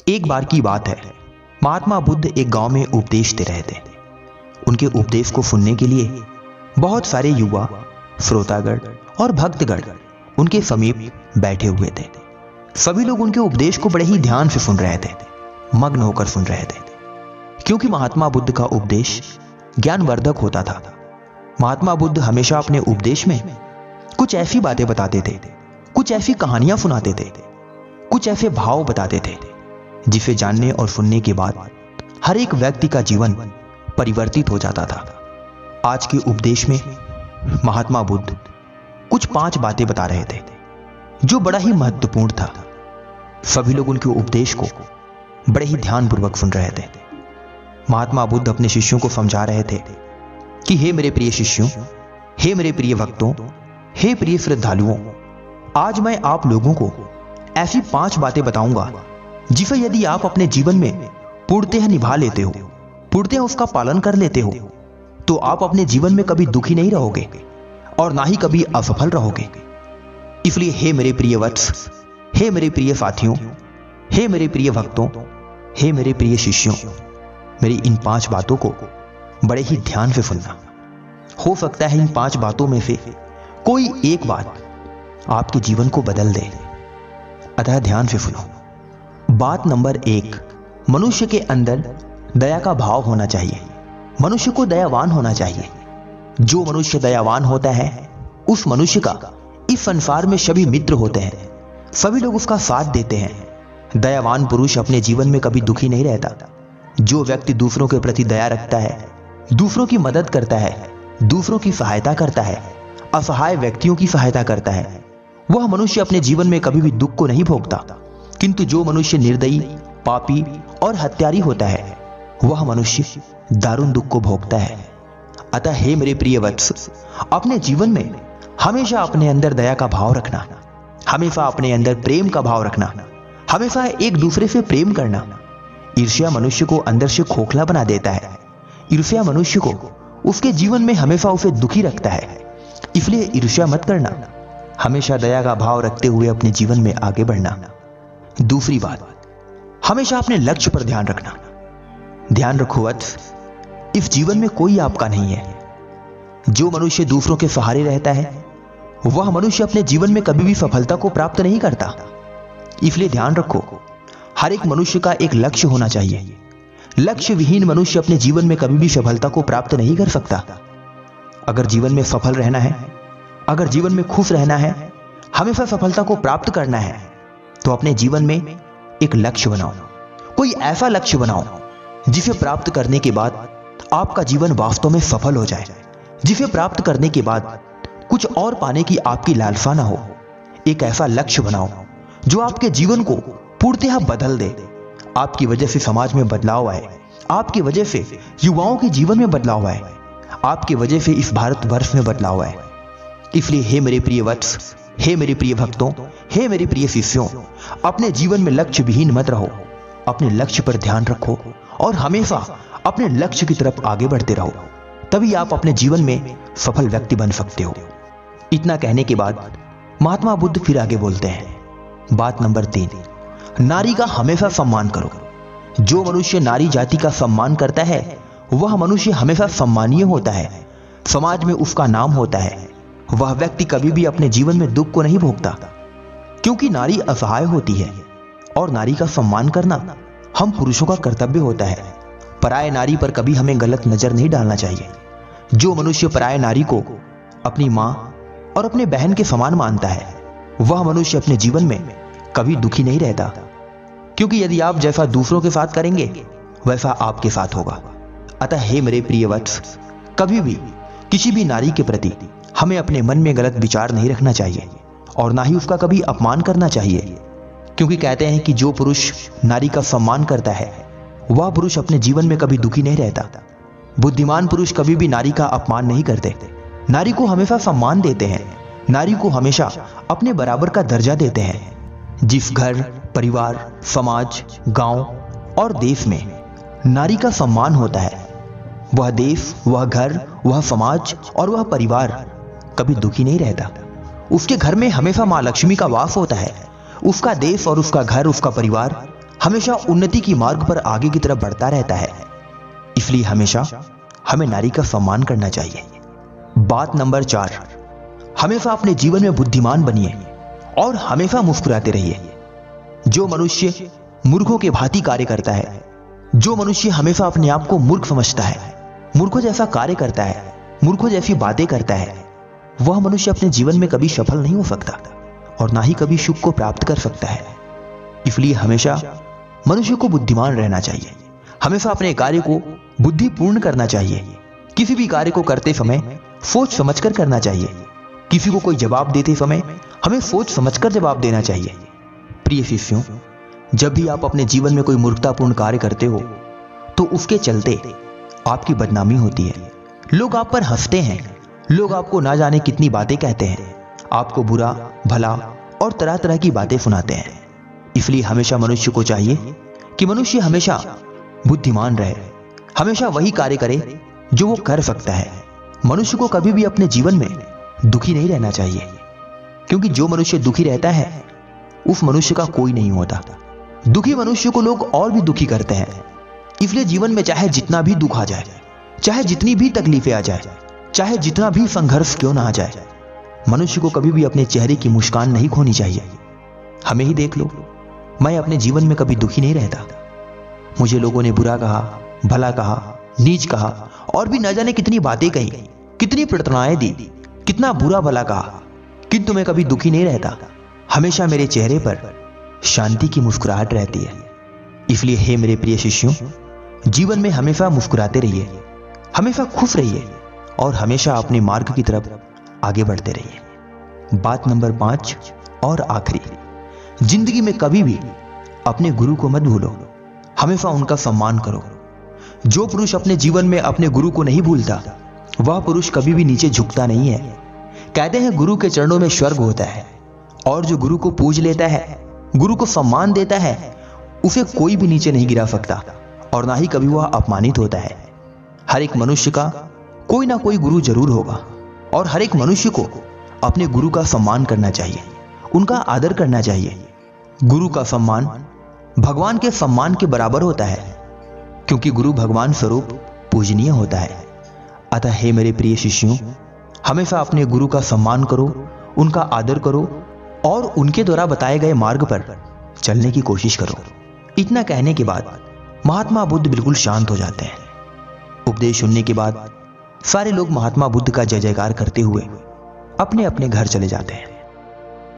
एक बार की बात है, महात्मा बुद्ध एक गांव में उपदेश दे रहे थे। उनके उपदेश को सुनने के लिए बहुत सारे युवा, श्रोतागण और भक्तगण उनके समीप बैठे हुए थे। सभी लोग उनके उपदेश को बड़े ही ध्यान से सुन रहे थे, मग्न होकर सुन रहे थे, क्योंकि महात्मा बुद्ध का उपदेश ज्ञानवर्धक होता था। महात्मा बुद्ध हमेशा अपने उपदेश में कुछ ऐसी बातें बताते थे, कुछ ऐसी कहानियां सुनाते थे, कुछ ऐसे भाव बताते थे जिसे जानने और सुनने के बाद हर एक व्यक्ति का जीवन परिवर्तित हो जाता था। आज के उपदेश में महात्मा बुद्ध कुछ 5 बातें बता रहे थे जो बड़ा ही महत्वपूर्ण था। सभी लोग उनके उपदेश को बड़े ही ध्यानपूर्वक सुन रहे थे। महात्मा बुद्ध अपने शिष्यों को समझा रहे थे कि हे मेरे प्रिय शिष्यों, हे मेरे प्रिय भक्तों, हे प्रिय श्रद्धालुओं, आज मैं आप लोगों को ऐसी 5 बातें बताऊंगा जिसे यदि आप अपने जीवन में पूर्णतः निभा लेते हो, पूर्णतः उसका पालन कर लेते हो, तो आप अपने जीवन में कभी दुखी नहीं रहोगे और ना ही कभी असफल रहोगे। इसलिए हे मेरे प्रिय वत्स, हे मेरे प्रिय साथियों, हे मेरे प्रिय भक्तों, हे मेरे प्रिय शिष्यों, मेरी इन 5 बातों को बड़े ही ध्यान से सुनना। हो सकता है इन 5 बातों में से कोई एक बात आपके जीवन को बदल दे, अतः ध्यान से सुनो। बात नंबर 1, मनुष्य के अंदर दया का भाव होना चाहिए। मनुष्य को दयावान होना चाहिए। जो मनुष्य दयावान होता है, उस मनुष्य का इस संसार में सभी मित्र होते हैं, सभी लोग उसका साथ देते हैं। दयावान पुरुष अपने जीवन में कभी दुखी नहीं रहता। जो व्यक्ति दूसरों के प्रति दया रखता है, दूसरों की मदद करता है, दूसरों की सहायता करता है, असहाय व्यक्तियों की सहायता करता है, वह मनुष्य अपने जीवन में कभी भी दुख को नहीं भोगता। किंतु जो मनुष्य निर्दयी, पापी और हत्यारी होता है, वह मनुष्य दारुण दुख को भोगता है। अतः हे मेरे प्रिय वत्स, अपने जीवन में हमेशा अपने अंदर दया का भाव रखना, हमेशा अपने अंदर प्रेम का भाव रखना, हमेशा एक दूसरे से प्रेम करना। ईर्ष्या मनुष्य को अंदर से खोखला बना देता है। ईर्ष्या मनुष्य को उसके जीवन में हमेशा उसे दुखी रखता है। इसलिए ईर्ष्या मत करना, हमेशा दया का भाव रखते हुए अपने जीवन में आगे बढ़ना। दूसरी बात, हमेशा अपने लक्ष्य पर ध्यान रखना। ध्यान रखो वत्स, इस जीवन में कोई आपका नहीं है। जो मनुष्य दूसरों के सहारे रहता है, वह मनुष्य अपने जीवन में कभी भी सफलता को प्राप्त नहीं करता। इसलिए ध्यान रखो, हर एक मनुष्य का एक लक्ष्य होना चाहिए। लक्ष्य विहीन मनुष्य अपने जीवन में कभी भी सफलता को प्राप्त नहीं कर सकता। अगर जीवन में सफल रहना है, अगर जीवन में खुश रहना है, हमेशा सफलता को प्राप्त करना है, तो अपने जीवन में एक लक्ष्य बनाओ। कोई ऐसा लक्ष्य बनाओ जिसे प्राप्त करने के बाद आपका जीवन वास्तव में सफल हो जाए, जिसे प्राप्त करने के बाद कुछ और पाने की आपकी लालसा ना हो। एक ऐसा लक्ष्य बनाओ जो आपके जीवन को पूर्णतः बदल दे। आपकी वजह से समाज में बदलाव आए, आपकी वजह से युवाओं के जीवन में बदलाव आए, आपकी वजह से इस भारतवर्ष में बदलाव आए। इसलिए हे मेरे प्रिय वत्स, हे मेरे प्रिय भक्तों, हे मेरे प्रिय शिष्यों, अपने जीवन में लक्ष्य विहीन मत रहो। अपने लक्ष्य पर ध्यान रखो और हमेशा अपने लक्ष्य की तरफ आगे बढ़ते रहो, तभी आप अपने जीवन में सफल व्यक्ति बन सकते हो। इतना कहने के बाद महात्मा बुद्ध फिर आगे बोलते हैं। बात नंबर 3, नारी का हमेशा सम्मान करो। जो मनुष्य नारी जाति का सम्मान करता है, वह मनुष्य हमेशा सम्मानीय होता है, समाज में उसका नाम होता है। वह व्यक्ति कभी भी अपने जीवन में दुख को नहीं भोगता, क्योंकि नारी असहाय होती है और नारी का सम्मान करना हम पुरुषों का कर्तव्य होता है। पराय नारी पर कभी हमें गलत नजर नहीं डालना चाहिए। जो मनुष्य पराय नारी को अपनी मां और अपने बहन के समान मानता है, वह मनुष्य अपने जीवन में कभी दुखी नहीं रहता, क्योंकि यदि आप जैसा दूसरों के साथ करेंगे, वैसा आपके साथ होगा। अतः हे मेरे प्रिय वत्स, कभी भी किसी भी नारी के प्रति हमें अपने मन में गलत विचार नहीं रखना चाहिए और ना ही उसका कभी अपमान करना चाहिए, क्योंकि कहते हैं कि जो पुरुष नारी का सम्मान करता है, वह पुरुष अपने जीवन में कभी दुखी नहीं रहता। बुद्धिमान पुरुष कभी भी नारी का अपमान नहीं करते, नारी को हमेशा सम्मान देते हैं, नारी को हमेशा अपने बराबर का दर्जा देते हैं। जिस घर, परिवार, समाज, गांव और देश में नारी का सम्मान होता है, वह देश, वह घर, वह समाज और वह परिवार कभी दुखी नहीं रहता। उसके घर में हमेशा मां लक्ष्मी का वास होता है। उसका देश और उसका घर, उसका परिवार हमेशा उन्नति की मार्ग पर आगे की तरफ बढ़ता रहता है। इसलिए हमेशा हमें नारी का सम्मान करना चाहिए। बात नंबर 4, हमेशा अपने जीवन में बुद्धिमान बनिए और हमेशा मुस्कुराते रहिए। जो मनुष्य मूर्खों के भांति कार्य करता है, जो मनुष्य हमेशा अपने आप को मूर्ख समझता है, मूर्खों जैसा कार्य करता है, मूर्खों जैसी बातें करता है, वह मनुष्य अपने जीवन में कभी सफल नहीं हो सकता और ना ही कभी सुख को प्राप्त कर सकता है। इसलिए हमेशा मनुष्य को बुद्धिमान रहना चाहिए, हमेशा अपने कार्य को बुद्धिपूर्ण करना चाहिए। किसी भी कार्य को करते समय सोच समझकर करना चाहिए। किसी को कोई जवाब देते समय हमें सोच समझकर जवाब देना चाहिए। प्रिय शिष्यों, जब भी आप अपने जीवन में कोई मूर्खतापूर्ण कार्य करते हो तो उसके चलते आपकी बदनामी होती है। लोग आप पर हंसते हैं, लोग आपको ना जाने कितनी बातें कहते हैं, आपको बुरा भला और तरह तरह की बातें सुनाते हैं। इसलिए हमेशा मनुष्य को चाहिए कि मनुष्य हमेशा बुद्धिमान रहे, हमेशा वही कार्य करे जो वो कर सकता है। मनुष्य को कभी भी अपने जीवन में दुखी नहीं रहना चाहिए, क्योंकि जो मनुष्य दुखी रहता है उस मनुष्य का कोई नहीं होता। दुखी मनुष्य को लोग और भी दुखी करते हैं। इसलिए जीवन में चाहे जितना भी दुख आ जाए, चाहे जितनी भी तकलीफें आ जाए, चाहे जितना भी संघर्ष क्यों ना आ जाए, मनुष्य को कभी भी अपने चेहरे की मुस्कान नहीं खोनी चाहिए। हमें ही देख लो, मैं अपने जीवन में कभी दुखी नहीं रहता। मुझे लोगों ने बुरा कहा, भला कहा, नीच कहा और भी न जाने कितनी बातें कही, कितनी प्रताड़नाएं दी, कितना बुरा भला कहा, किंतु मैं कभी दुखी नहीं रहता। हमेशा मेरे चेहरे पर शांति की मुस्कुराहट रहती है। इसलिए हे मेरे प्रिय शिष्यों, जीवन में हमेशा मुस्कुराते रहिए, हमेशा खुश रहिए और हमेशा अपने मार्ग की तरफ आगे बढ़ते रहिए। बात नंबर 5 और आखिरी, जिंदगी में कभी भी अपने गुरु को मत भूलो, हमेशा उनका सम्मान करो। जो पुरुष अपने जीवन में अपने गुरु को नहीं भूलता, वह पुरुष कभी भी नीचे झुकता नहीं है। कहते हैं गुरु के चरणों में स्वर्ग होता है, और जो गुरु को पूज लेता है, गुरु को सम्मान देता है, उसे कोई भी नीचे नहीं गिरा सकता और ना ही कभी वह अपमानित होता है। हर एक मनुष्य का कोई ना कोई गुरु जरूर होगा और हर एक मनुष्य को अपने गुरु का सम्मान करना चाहिए, उनका आदर करना चाहिए। गुरु का सम्मान भगवान के सम्मान के बराबर होता है, क्योंकि गुरु भगवान स्वरूप पूजनीय होता है। अतः हे मेरे प्रिय शिष्यों, हमेशा अपने गुरु का सम्मान करो, उनका आदर करो और उनके द्वारा बताए गए मार्ग पर चलने की कोशिश करो। इतना कहने के बाद महात्मा बुद्ध बिल्कुल शांत हो जाते हैं। उपदेश सुनने के बाद सारे लोग महात्मा बुद्ध का जय जयकार करते हुए अपने अपने घर चले जाते हैं।